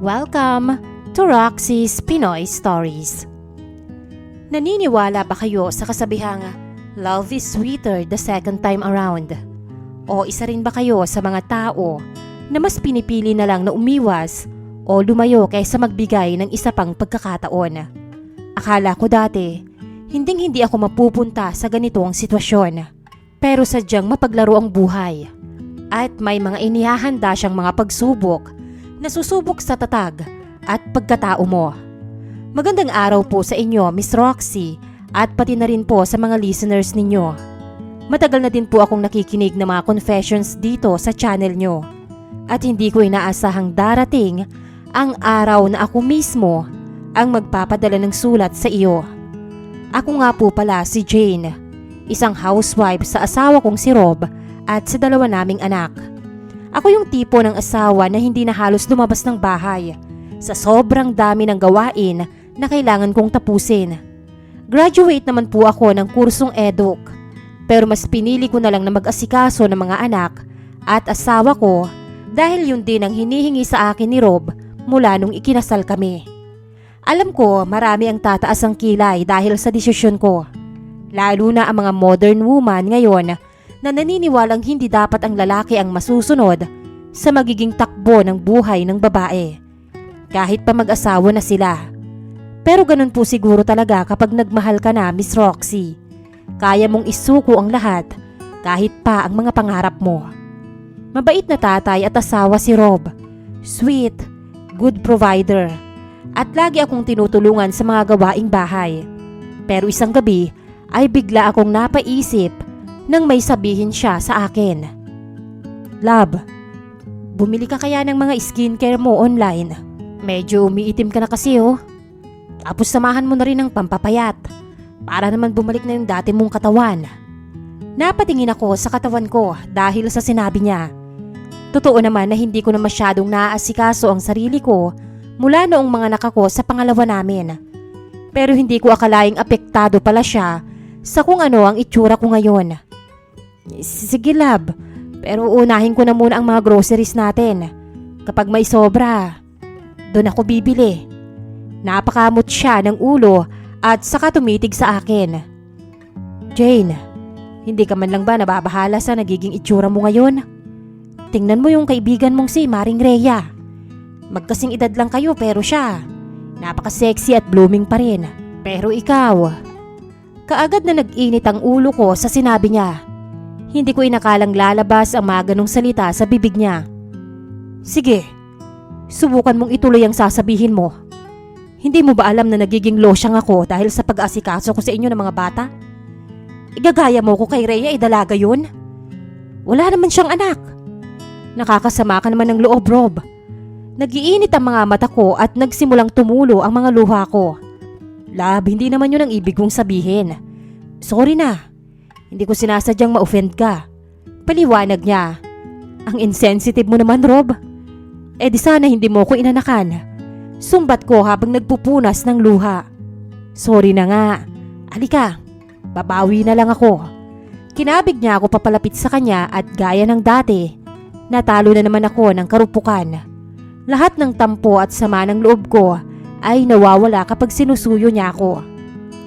Welcome to Roxy's Pinoy Stories. Naniniwala ba kayo sa kasabihang love is sweeter the second time around? O isa rin ba kayo sa mga tao na mas pinipili na lang na umiwas o lumayo kaysa magbigay ng isa pang pagkakataon? Akala ko dati, hindi ako mapupunta sa ganitong sitwasyon. Pero sadyang mapaglaro ang buhay. At may mga inihahanda siyang mga pagsubok na susubok sa tatag at pagkatao mo. Magandang araw po sa inyo, Miss Roxy, at pati na rin po sa mga listeners ninyo. Matagal na din po akong nakikinig ng mga confessions dito sa channel nyo. At hindi ko inaasahang darating ang araw na ako mismo ang magpapadala ng sulat sa iyo. Ako nga po pala si Jane, isang housewife sa asawa kong si Rob at sa dalawa naming anak. Ako yung tipo ng asawa na hindi na halos lumabas ng bahay sa sobrang dami ng gawain na kailangan kong tapusin. Graduate naman po ako ng kursong eduk, pero mas pinili ko na lang na mag-asikaso ng mga anak at asawa ko dahil yun din ang hinihingi sa akin ni Rob mula nung ikinasal kami. Alam ko marami ang tataas ang kilay dahil sa desisyon ko, lalo na ang mga modern woman ngayon na naniniwalang hindi dapat ang lalaki ang masusunod sa magiging takbo ng buhay ng babae, kahit pa mag-asawa na sila. Pero ganun po siguro talaga kapag nagmahal ka na, Miss Roxy. Kaya mong isuko ang lahat, kahit pa ang mga pangarap mo. Mabait na tatay at asawa si Rob. Sweet, good provider. At lagi akong tinutulungan sa mga gawaing bahay. Pero isang gabi ay bigla akong napaisip nang may sabihin siya sa akin. Love, bumili ka kaya ng mga skincare mo online? Medyo umiitim ka na kasi oh. Tapos samahan mo na rin ng pampapayat para naman bumalik na yung dati mong katawan. Napatingin ako sa katawan ko dahil sa sinabi niya. Totoo naman na hindi ko na masyadong naaasikaso ang sarili ko mula noong mga anak ko sa pangalawa namin. Pero hindi ko akalaing apektado pala siya sa kung ano ang itsura ko ngayon. Sige love, pero unahin ko na muna ang mga groceries natin. Kapag may sobra, doon ako bibili. Napakamot siya ng ulo at saka tumitig sa akin. Jane, hindi ka man lang ba nababahala sa nagiging itsura mo ngayon? Tingnan mo yung kaibigan mong si Maring Rhea. Magkasing edad lang kayo pero siya, napaka-sexy at blooming pa rin. Pero ikaw, kaagad na nag-init ang ulo ko sa sinabi niya. Hindi ko inakalang lalabas ang mga ganong salita sa bibig niya. Sige, subukan mong ituloy ang sasabihin mo. Hindi mo ba alam na nagiging losyang ako dahil sa pag-asikaso ko sa inyo ng mga bata? Igagaya mo ko kay Rhea, dalaga yun? Wala naman siyang anak. Nakakasama ka naman ng loob, Rob. Nagiinit ang mga mata ko at nagsimulang tumulo ang mga luha ko. Love, hindi naman yun ang ibig kong sabihin. Sorry na. Hindi ko sinasadyang ma-offend ka. Paliwanag niya. Ang insensitive mo naman, Rob. Di sana hindi mo ko inanakan. Sumbat ko habang nagpupunas ng luha. Sorry na nga. Halika, babawi na lang ako. Kinabig niya ako papalapit sa kanya at gaya ng dati, natalo na naman ako ng karupukan. Lahat ng tampo at sama ng loob ko ay nawawala kapag sinusuyo niya ako.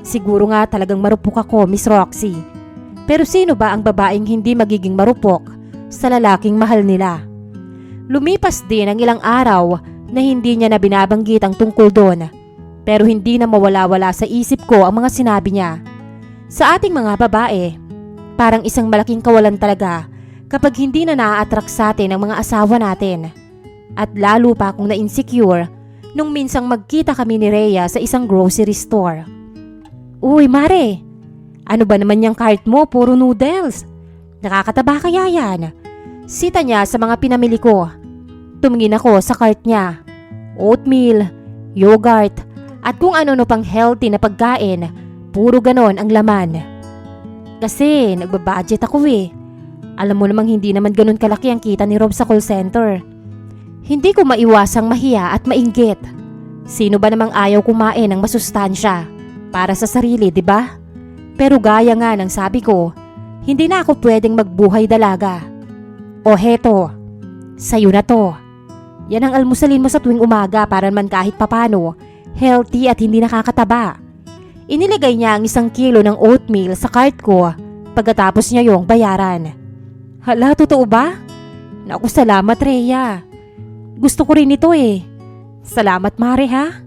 Siguro nga talagang marupok ako, Miss Roxy. Pero sino ba ang babaeng hindi magiging marupok sa lalaking mahal nila? Lumipas din ang ilang araw na hindi niya na binabanggit ang tungkol doon. Pero hindi na mawala-wala sa isip ko ang mga sinabi niya. Sa ating mga babae, parang isang malaking kawalan talaga kapag hindi na naa-attract sa atin ang mga asawa natin. At lalo pa akong na-insecure nung minsang magkita kami ni Rhea sa isang grocery store. Uy, Mare! Ano ba naman yung cart mo? Puro noodles. Nakakataba kaya yan? Sita niya sa mga pinamili ko. Tumingin ako sa cart niya. Oatmeal, yogurt, at kung ano-ano pang healthy na pagkain. Puro ganon ang laman. Kasi nagbabudget ako eh. Alam mo namang hindi naman ganon kalaki ang kita ni Rob sa call center. Hindi ko maiwasang mahiya at mainggit. Sino ba namang ayaw kumain ng masustansya? Para sa sarili, di ba? Pero gaya nga ng sabi ko, hindi na ako pwedeng magbuhay dalaga. O heto, sa'yo na to. Yan ang almusalin mo sa tuwing umaga para man kahit papano, healthy at hindi nakakataba. Iniligay niya ang 1 kilo ng oatmeal sa cart ko pagkatapos niya yung bayaran. Hala, totoo ba? Naku, salamat Rhea. Gusto ko rin ito eh. Salamat Mare ha.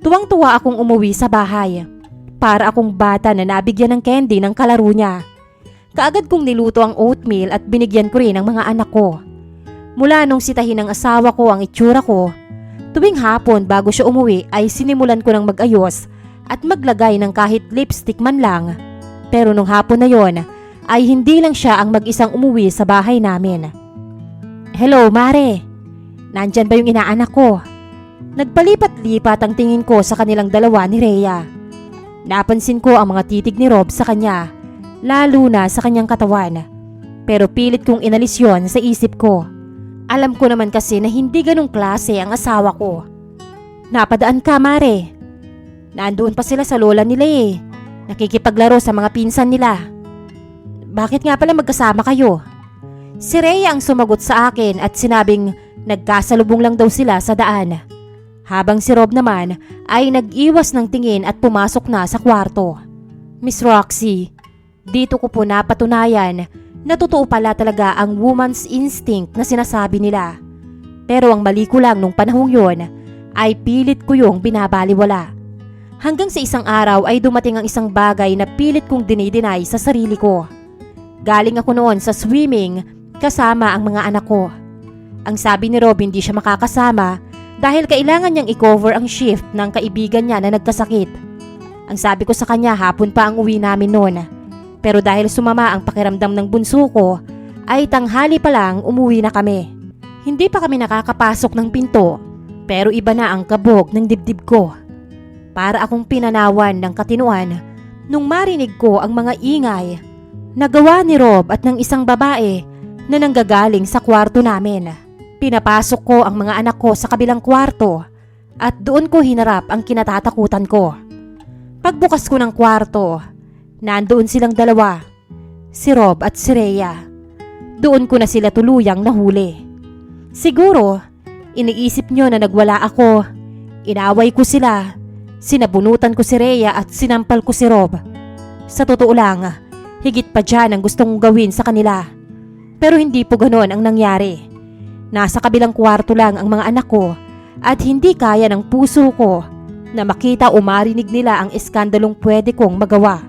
Tuwang-tuwa akong umuwi sa bahay. Para akong bata na nabigyan ng candy ng kalaro niya. Kaagad kong niluto ang oatmeal at binigyan ko rin ang mga anak ko. Mula nung sitahin ng asawa ko ang itsura ko, tuwing hapon bago siya umuwi ay sinimulan ko ng mag-ayos at maglagay ng kahit lipstick man lang. Pero nung hapon na yon ay hindi lang siya ang mag-isang umuwi sa bahay namin. Hello Mare, nandyan ba yung inaanak ko? Nagpalipat-lipat ang tingin ko sa kanilang dalawa ni Rhea. Napansin ko ang mga titig ni Rob sa kanya, lalo na sa kanyang katawan. Pero pilit kong inalis yon sa isip ko. Alam ko naman kasi na hindi ganong klase ang asawa ko. Napadaan ka Mare. Nandoon pa sila sa lola nila eh. Nakikipaglaro sa mga pinsan nila. Bakit nga pala magkasama kayo? Si Rhea ang sumagot sa akin at sinabing nagkasalubong lang daw sila sa daan. Habang si Rob naman ay nag-iwas ng tingin at pumasok na sa kwarto. Miss Roxy, dito ko po napatunayan na totoo pala talaga ang woman's instinct na sinasabi nila. Pero ang mali ko lang nung panahong yon ay pilit ko yung binabaliwala. Hanggang sa isang araw ay dumating ang isang bagay na pilit kong dinideny sa sarili ko. Galing ako noon sa swimming kasama ang mga anak ko. Ang sabi ni Rob hindi siya makakasama dahil kailangan niyang i-cover ang shift ng kaibigan niya na nagkasakit. Ang sabi ko sa kanya hapon pa ang uwi namin noon. Pero dahil sumama ang pakiramdam ng bunso ko, ay tanghali pa lang umuwi na kami. Hindi pa kami nakakapasok ng pinto, pero iba na ang kabog ng dibdib ko. Para akong pinanawan ng katinuan nung marinig ko ang mga ingay na gawa ni Rob at ng isang babae na nanggagaling sa kwarto namin. Pinapasok ko ang mga anak ko sa kabilang kwarto at doon ko hinarap ang kinatatakutan ko. Pagbukas ko ng kwarto, nandoon silang dalawa, si Rob at si Rhea. Doon ko na sila tuluyang nahuli. Siguro, iniisip nyo na nagwala ako. Inaway ko sila. Sinabunutan ko si Rhea at sinampal ko si Rob. Sa totoo lang, higit pa dyan ang gustong gawin sa kanila. Pero hindi po ganoon ang nangyari. Nasa kabilang kwarto lang ang mga anak ko at hindi kaya ng puso ko na makita o marinig nila ang iskandalong pwede kong magawa.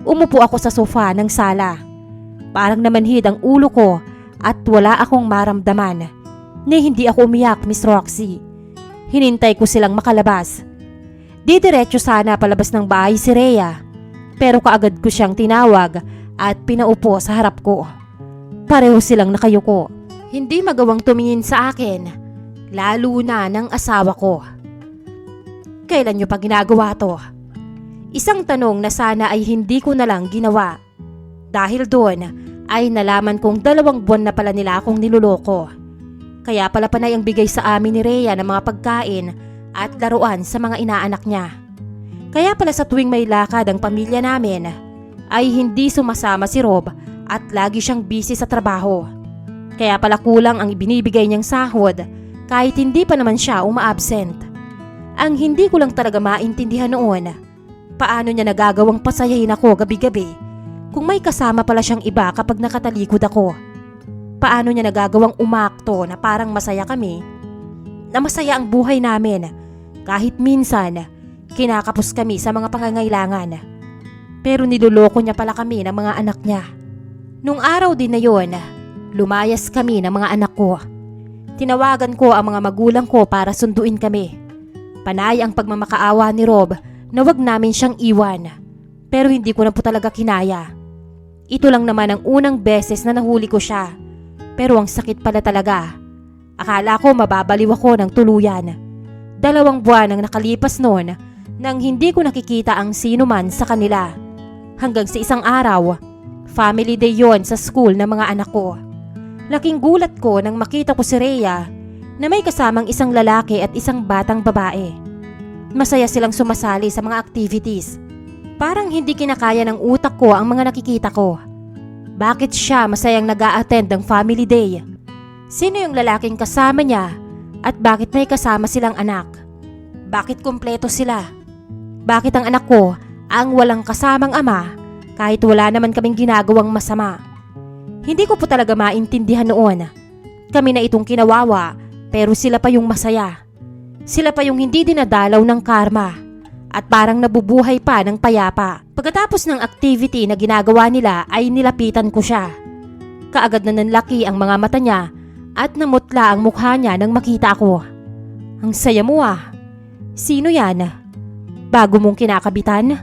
Umupo ako sa sofa ng sala. Parang namanhid ang ulo ko at wala akong maramdaman. Ni hindi ako umiyak, Miss Roxy. Hinintay ko silang makalabas. Didiretso sana palabas ng bahay si Rhea, pero kaagad ko siyang tinawag at pinaupo sa harap ko. Pareho silang nakayuko. Hindi magawang tumingin sa akin, lalo na ng asawa ko. Kailan niyo pa ginagawa to? Isang tanong na sana ay hindi ko na lang ginawa. Dahil doon ay nalaman kong 2 buwan na pala nila akong niloloko. Kaya pala panay ang bigay sa amin ni Rhea ng mga pagkain at laruan sa mga inaanak niya. Kaya pala sa tuwing may lakad ang pamilya namin ay hindi sumasama si Rob at lagi siyang busy sa trabaho. Kaya pala kulang ang ibinibigay niyang sahod kahit hindi pa naman siya uma-absent. Ang hindi ko lang talaga maintindihan noon, paano niya nagagawang pasayahin ako gabi-gabi kung may kasama pala siyang iba kapag nakatalikod ako. Paano niya nagagawang umakto na parang masaya kami, na masaya ang buhay namin kahit minsan kinakapos kami sa mga pangangailangan. Pero niloloko niya pala kami ng mga anak niya. Nung araw din na yon, lumayas kami ng mga anak ko. Tinawagan ko ang mga magulang ko para sunduin kami. Panay ang pagmamakaawa ni Rob na wag namin siyang iwan. Pero hindi ko na po talaga kinaya. Ito lang naman ang unang beses na nahuli ko siya. Pero ang sakit pala talaga. Akala ko mababaliw ako ng tuluyan. 2 buwan ang nakalipas noon nang hindi ko nakikita ang sino man sa kanila. Hanggang sa isang araw, family day yon sa school ng mga anak ko. Laking gulat ko nang makita ko si Rhea na may kasamang isang lalaki at isang batang babae. Masaya silang sumasali sa mga activities. Parang hindi kinakaya ng utak ko ang mga nakikita ko. Bakit siya masayang nag-a-attend ng family day? Sino yung lalaking kasama niya? At bakit may kasama silang anak? Bakit kumpleto sila? Bakit ang anak ko ang walang kasamang ama kahit wala naman kaming ginagawang masama? Hindi ko po talaga maintindihan noon. Kami na itong kinawawa pero sila pa yung masaya. Sila pa yung hindi dinadalaw ng karma at parang nabubuhay pa ng payapa. Pagkatapos ng activity na ginagawa nila ay nilapitan ko siya. Kaagad na nanlaki ang mga mata niya at namutla ang mukha niya nang makita ko. Ang saya mo ah. Sino yan? Bago mong kinakabitan?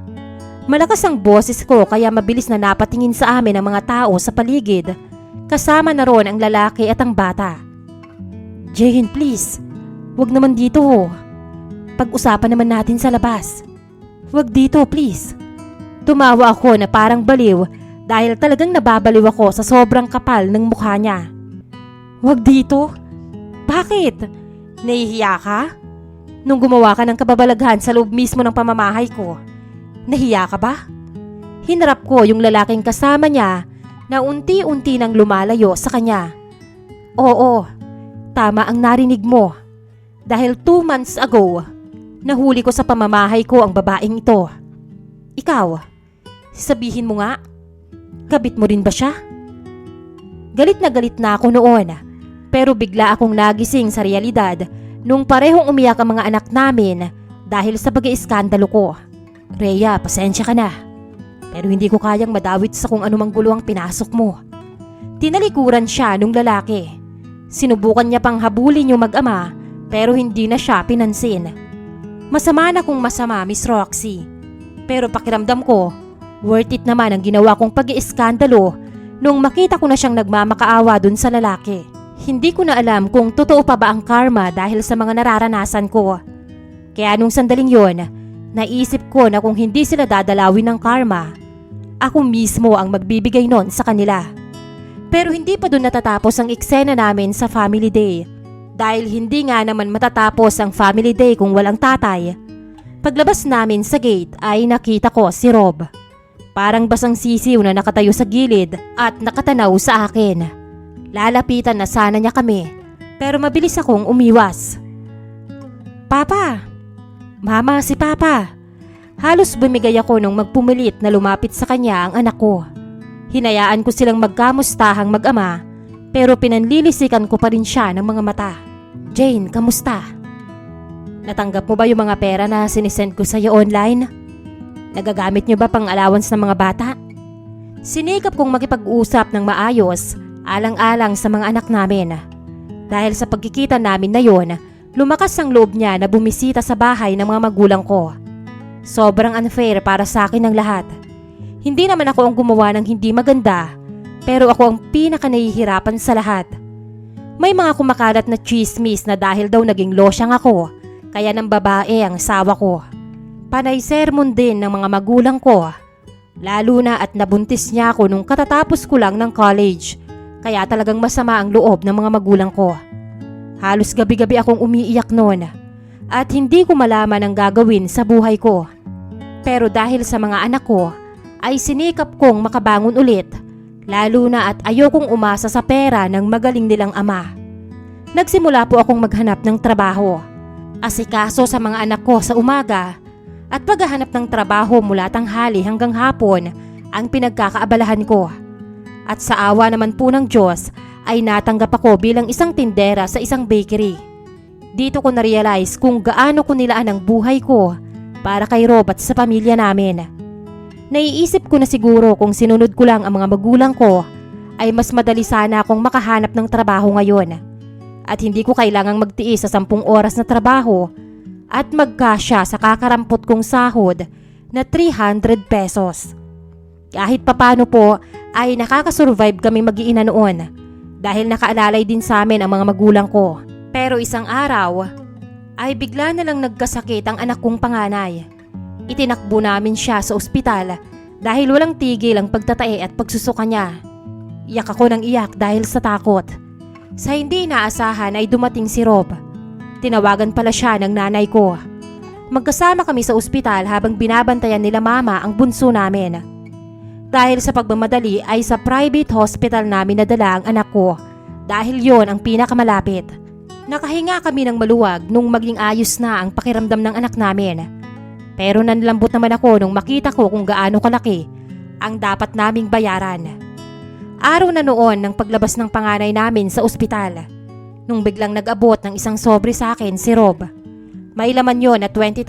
Malakas ang boses ko kaya mabilis na napatingin sa amin ang mga tao sa paligid. Kasama na ron ang lalaki at ang bata. Jane, please. Wag naman dito ho. Pag-usapan naman natin sa labas. Wag dito, please. Tumawa ako na parang baliw dahil talagang nababaliw ako sa sobrang kapal ng mukha niya. Wag dito? Bakit? Nahihiya ka? Nung gumawa ka ng kababalaghan sa loob mismo ng pamamahay ko, nahiya ka ba? Hinarap ko yung lalaking kasama niya na unti-unti nang lumalayo sa kanya. Oo, tama ang narinig mo. Dahil 2 months ago, nahuli ko sa pamamahay ko ang babaeng ito. Ikaw, sabihin mo nga, kabit mo rin ba siya? Galit na ako noon. Pero bigla akong nagising sa realidad nung parehong umiyak ang mga anak namin dahil sa pag-iiskandalo ko. Rhea, pasensya ka na. Pero hindi ko kayang madawit sa kung anumang gulo ang pinasok mo. Tinalikuran siya nung lalaki. Sinubukan niya pang habulin yung mag-ama pero hindi na siya pinansin. Masama na kung masama, Miss Roxy. Pero pakiramdam ko, worth it naman ang ginawa kong pag-iiskandalo nung makita ko na siyang nagmamakaawa dun sa lalaki. Hindi ko na alam kung totoo pa ba ang karma dahil sa mga nararanasan ko. Kaya nung sandaling yon, naisip ko na kung hindi sila dadalawin ng karma, ako mismo ang magbibigay nun sa kanila. Pero hindi pa dun natatapos ang eksena namin sa family day. Dahil hindi nga naman matatapos ang family day kung walang tatay. Paglabas namin sa gate ay nakita ko si Rob. Parang basang sisiw na nakatayo sa gilid at nakatanaw sa akin. Lalapitan na sana niya kami, pero mabilis akong umiwas. Papa! Mama, si Papa! Halos bumigay ako nung magpumilit na lumapit sa kanya ang anak ko. Hinayaan ko silang magkamustahang mag-ama, pero pinanlilisikan ko pa rin siya ng mga mata. Jane, kamusta? Natanggap mo ba yung mga pera na sinisend ko sa iyo online? Nagagamit niyo ba pang allowance ng mga bata? Sinikap kong makipag-usap ng maayos, alang-alang sa mga anak namin. Dahil sa pagkikita namin na yon, lumakas ang loob niya na bumisita sa bahay ng mga magulang ko. Sobrang unfair para sa akin ang lahat. Hindi naman ako ang gumawa ng hindi maganda, pero ako ang pinaka-nahihirapan sa lahat. May mga kumakalat na chismis na dahil daw naging losyang ako, kaya ng babae ang asawa ko. Panay sermon din ng mga magulang ko. Lalo na at nabuntis niya ako nung katatapos ko lang ng college. Kaya talagang masama ang loob ng mga magulang ko. Halos gabi-gabi akong umiiyak noon at hindi ko malaman ang gagawin sa buhay ko. Pero dahil sa mga anak ko, ay sinikap kong makabangon ulit, lalo na at ayokong umasa sa pera ng magaling nilang ama. Nagsimula po akong maghanap ng trabaho. Asikaso sa mga anak ko sa umaga at paghahanap ng trabaho mula tanghali hanggang hapon ang pinagkakaabalahan ko. At sa awa naman po ng Diyos ay natanggap ako bilang isang tindera sa isang bakery. Dito ko na-realize kung gaano ko nilaan ang buhay ko para kay Rob at sa pamilya namin. Naiisip ko na siguro kung sinunod ko lang ang mga magulang ko ay mas madali sana akong makahanap ng trabaho ngayon. At hindi ko kailangang magtiis sa 10 oras na trabaho at magkasya sa kakarampot kong sahod na 300 pesos. Kahit papano po ay nakakasurvive kami mag-iina noon dahil nakaalalay din sa amin ang mga magulang ko. Pero isang araw ay bigla na lang nagkasakit ang anak kong panganay. Itinakbo namin siya sa ospital dahil walang tigil ang pagtatae at pagsusuka niya. Iyak ako ng iyak dahil sa takot. Sa hindi inaasahan ay dumating si Rob. Tinawagan pala siya ng nanay ko. Magkasama kami sa ospital habang binabantayan nila mama ang bunso namin. Dahil sa pagmamadali ay sa private hospital namin nadala ang anak ko dahil yon ang pinakamalapit. Nakahinga kami ng maluwag nung maging ayos na ang pakiramdam ng anak namin. Pero nanlambot naman ako nung makita ko kung gaano kalaki ang dapat naming bayaran. Araw na noon ng paglabas ng panganay namin sa ospital. Nung biglang nag-abot ng isang sobre sa akin si Rob. May laman yon na 20,000.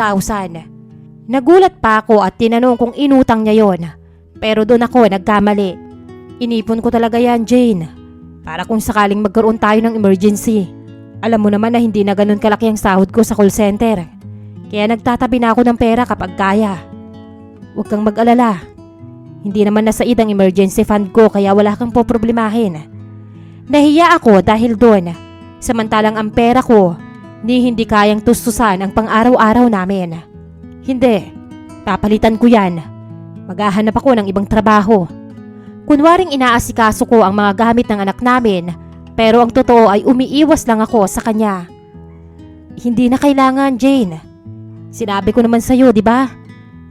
Nagulat pa ako at tinanong kung inutang niya yon. Pero doon ako nagkamali. Inipon ko talaga yan, Jane. Para kung sakaling magkaroon tayo ng emergency. Alam mo naman na hindi na ganun kalaki ang sahod ko sa call center. Kaya nagtatabi na ako ng pera kapag kaya. Huwag kang mag-alala. Hindi naman nasaid ang emergency fund ko kaya wala kang poproblemahin. Nahiya ako dahil doon. Samantalang ang pera ko, hindi kayang tustusan ang pang-araw-araw namin. Hindi. Papalitan ko yan. Maghahanap ako ng ibang trabaho. Kunwaring inaasikaso ko ang mga gamit ng anak namin. Pero ang totoo ay umiiwas lang ako sa kanya. Hindi na kailangan, Jane. Sinabi ko naman sa'yo, di ba?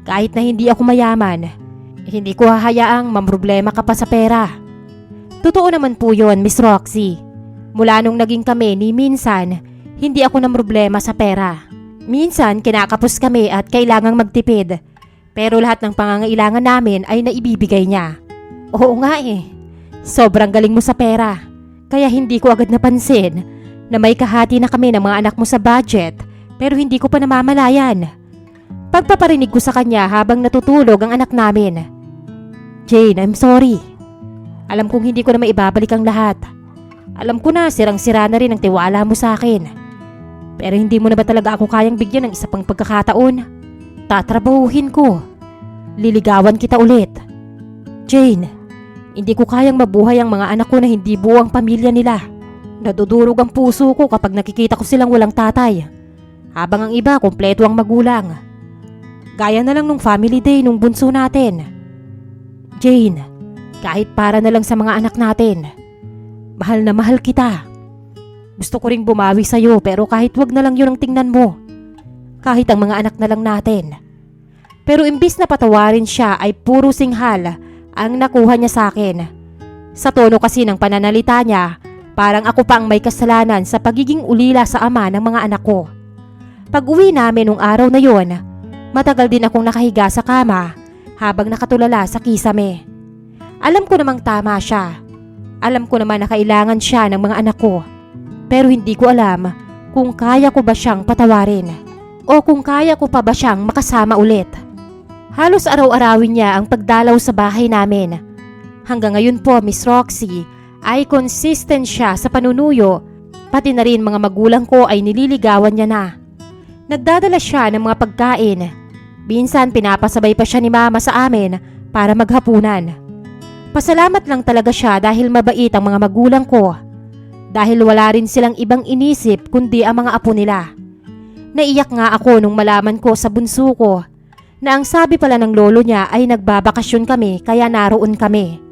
Kahit na hindi ako mayaman, hindi ko hahayaang mamroblema ka pa sa pera. Totoo naman po yun, Miss Roxy. Mula nung naging kami ni minsan, hindi ako namroblema sa pera. Minsan, kinakapos kami at kailangang magtipid. Pero lahat ng pangangailangan namin ay naibibigay niya. Oo nga eh. Sobrang galing mo sa pera. Kaya hindi ko agad napansin na may kahati na kami ng mga anak mo sa budget pero hindi ko pa namamalayan. Pagpaparinig ko sa kanya habang natutulog ang anak namin. Jane, I'm sorry. Alam kong hindi ko na maibabalik ang lahat. Alam ko na sirang-sira na rin ang tiwala mo sa akin. Pero hindi mo na ba talaga ako kayang bigyan ng isa pang pagkakataon? Tatrabahuhin ko. Liligawan kita ulit. Jane, hindi ko kayang mabuhay ang mga anak ko na hindi buo ang pamilya nila. Nadudurog ang puso ko kapag nakikita ko silang walang tatay. Habang ang iba, kompleto ang magulang. Gaya na lang nung family day nung bunso natin. Jane, kahit para na lang sa mga anak natin. Mahal na mahal kita. Gusto ko ring bumawi sa'yo pero kahit wag na lang yun ang tingnan mo. Kahit ang mga anak na lang natin. Pero imbis na patawarin siya ay puro singhal ang nakuha niya sa akin. Sa tono kasi ng pananalita niya, parang ako pa ang may kasalanan sa pagiging ulila sa ama ng mga anak ko. Pag uwi namin nung araw na yon, matagal din akong nakahiga sa kama habang nakatulala sa kisame. Alam ko namang tama siya. Alam ko naman na kailangan siya ng mga anak ko. Pero hindi ko alam kung kaya ko ba siyang patawarin o kung kaya ko pa ba siyang makasama ulit. Halos araw-arawin niya ang pagdalaw sa bahay namin. Hanggang ngayon po, Miss Roxy, ay consistent siya sa panunuyo, pati na rin mga magulang ko ay nililigawan niya na. Nagdadala siya ng mga pagkain. Minsan pinapasabay pa siya ni Mama sa amin para maghapunan. Pasalamat lang talaga siya dahil mabait ang mga magulang ko. Dahil wala rin silang ibang inisip kundi ang mga apo nila. Naiyak nga ako nung malaman ko sa bunso ko na ang sabi pala ng lolo niya ay nagbabakasyon kami kaya naroon kami.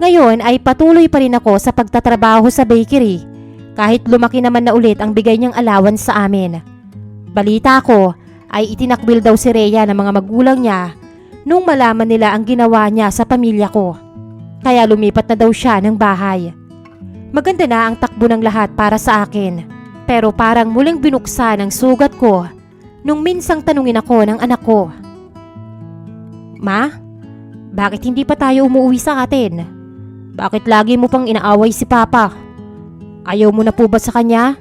Ngayon ay patuloy pa rin ako sa pagtatrabaho sa bakery kahit lumaki naman na ulit ang bigay niyang allowance sa amin. Balita ko ay itinakbil daw si Rhea ng mga magulang niya nung malaman nila ang ginawa niya sa pamilya ko. Kaya lumipat na daw siya ng bahay. Maganda na ang takbo ng lahat para sa akin pero parang muling binuksan ang sugat ko nung minsang tanungin ako ng anak ko. Ma, bakit hindi pa tayo umuwi sa atin? Bakit lagi mo pang inaaway si Papa? Ayaw mo na po ba sa kanya?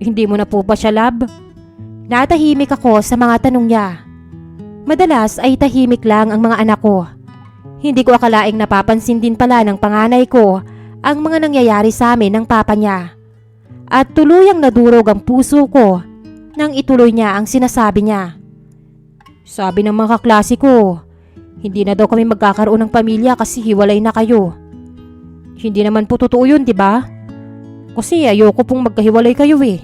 Hindi mo na po ba siya love? Natahimik ako sa mga tanong niya. Madalas ay tahimik lang ang mga anak ko. Hindi ko akalaing napapansin din pala ng panganay ko ang mga nangyayari sa amin ng papa niya. At tuluyang nadurog ang puso ko nang ituloy niya ang sinasabi niya. Sabi ng mga kaklase ko, hindi na daw kami magkakaroon ng pamilya kasi hiwalay na kayo. Hindi naman po totoo yun, di ba? Kasi ayoko pong magkahiwalay kayo eh.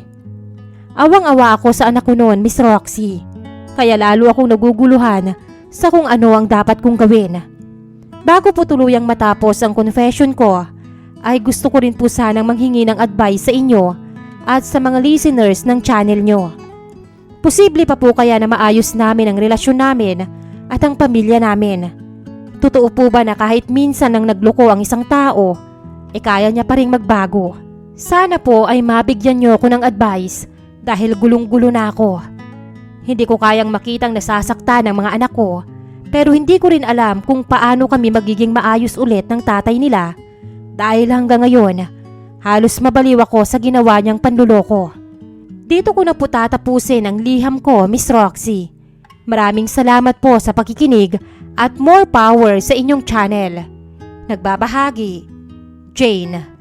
Awang-awa ako sa anak ko noon, Miss Roxy. Kaya lalo akong naguguluhan sa kung ano ang dapat kong gawin. Bago po tuluyang matapos ang confession ko, ay gusto ko rin po sanang manghingi ng advice sa inyo at sa mga listeners ng channel nyo. Posible pa po kaya na maayos namin ang relasyon namin at ang pamilya namin? Totoo po ba na kahit minsan nang nagloko ang isang tao, kaya niya pa ring magbago? Sana po ay mabigyan niyo ako ng advice dahil gulong-gulo na ako. Hindi ko kayang makitang nasasaktan ng mga anak ko, pero hindi ko rin alam kung paano kami magiging maayos ulit ng tatay nila dahil hanggang ngayon, halos mabaliw ako sa ginawa niyang panluloko. Dito ko na po tatapusin ang liham ko, Miss Roxy. Maraming salamat po sa pakikinig at more power sa inyong channel. Nagbabahagi, Jane.